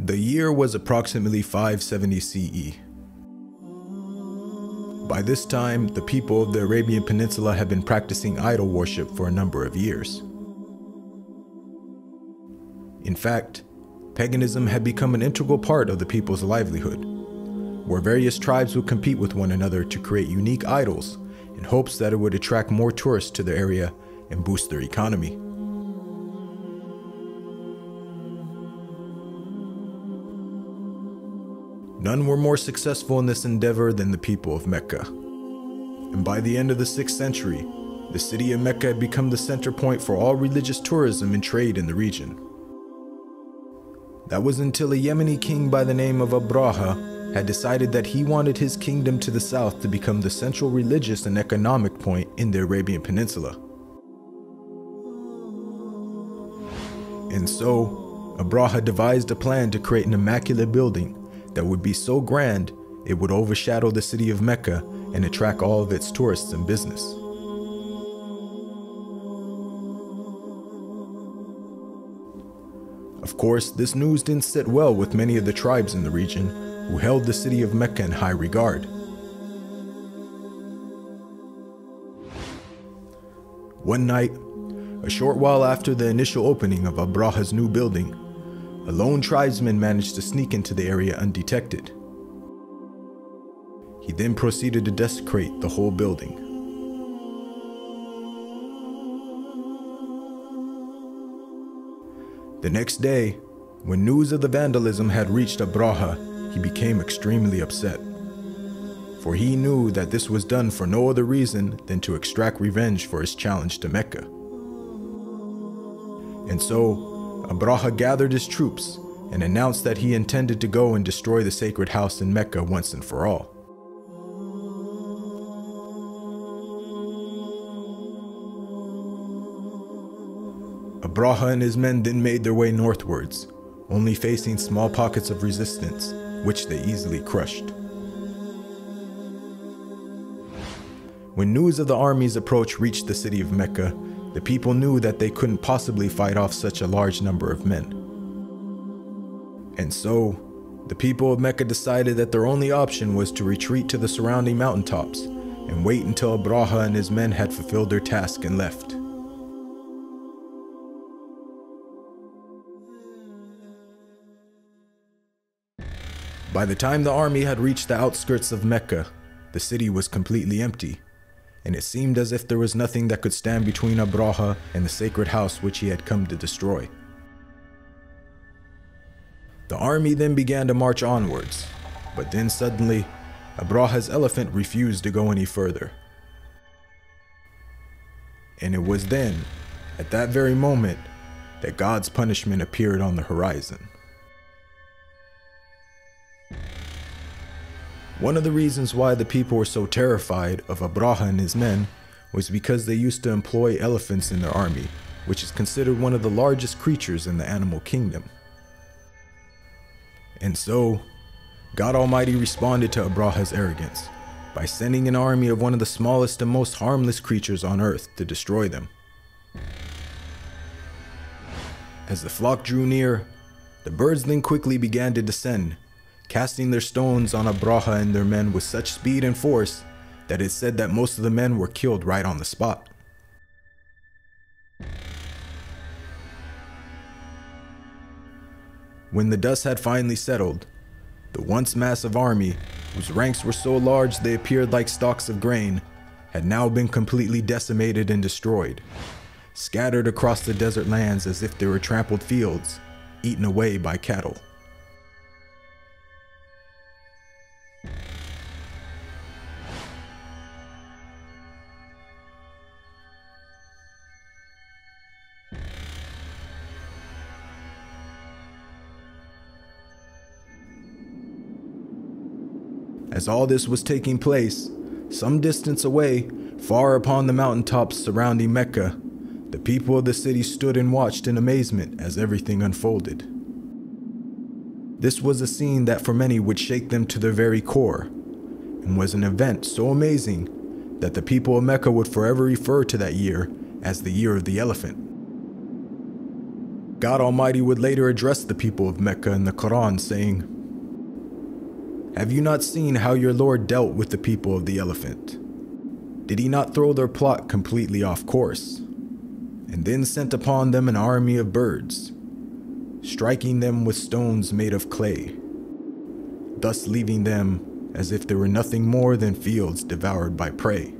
The year was approximately 570 CE. By this time, the people of the Arabian Peninsula had been practicing idol worship for a number of years. In fact, paganism had become an integral part of the people's livelihood, where various tribes would compete with one another to create unique idols in hopes that it would attract more tourists to the area and boost their economy. None were more successful in this endeavor than the people of Mecca. And by the end of the 6th century, the city of Mecca had become the center point for all religious tourism and trade in the region. That was until a Yemeni king by the name of Abraha had decided that he wanted his kingdom to the south to become the central religious and economic point in the Arabian Peninsula. And so, Abraha devised a plan to create an immaculate building that would be so grand it would overshadow the city of Mecca and attract all of its tourists and business. Of course, this news didn't sit well with many of the tribes in the region who held the city of Mecca in high regard. One night, a short while after the initial opening of Abraha's new building, a lone tribesman managed to sneak into the area undetected. He then proceeded to desecrate the whole building. The next day, when news of the vandalism had reached Abraha, he became extremely upset, for he knew that this was done for no other reason than to extract revenge for his challenge to Mecca. And so, Abraha gathered his troops and announced that he intended to go and destroy the sacred house in Mecca once and for all. Abraha and his men then made their way northwards, only facing small pockets of resistance, which they easily crushed. When news of the army's approach reached the city of Mecca, the people knew that they couldn't possibly fight off such a large number of men. And so, the people of Mecca decided that their only option was to retreat to the surrounding mountaintops and wait until Abraha and his men had fulfilled their task and left. By the time the army had reached the outskirts of Mecca, the city was completely empty, and it seemed as if there was nothing that could stand between Abraha and the sacred house which he had come to destroy. The army then began to march onwards, but then suddenly, Abraha's elephant refused to go any further. And it was then, at that very moment, that God's punishment appeared on the horizon. One of the reasons why the people were so terrified of Abraha and his men was because they used to employ elephants in their army, which is considered one of the largest creatures in the animal kingdom. And so, God Almighty responded to Abraha's arrogance by sending an army of one of the smallest and most harmless creatures on earth to destroy them. As the flock drew near, the birds then quickly began to descend, casting their stones on Abraha and their men with such speed and force that it said that most of the men were killed right on the spot. When the dust had finally settled, the once massive army, whose ranks were so large they appeared like stalks of grain, had now been completely decimated and destroyed, scattered across the desert lands as if they were trampled fields, eaten away by cattle. As all this was taking place, some distance away, far upon the mountaintops surrounding Mecca, the people of the city stood and watched in amazement as everything unfolded. This was a scene that for many would shake them to their very core, and was an event so amazing that the people of Mecca would forever refer to that year as the Year of the Elephant. God Almighty would later address the people of Mecca in the Quran, saying, "Have you not seen how your Lord dealt with the people of the elephant? Did he not throw their plot completely off course, and then sent upon them an army of birds, striking them with stones made of clay, thus leaving them as if they were nothing more than fields devoured by prey?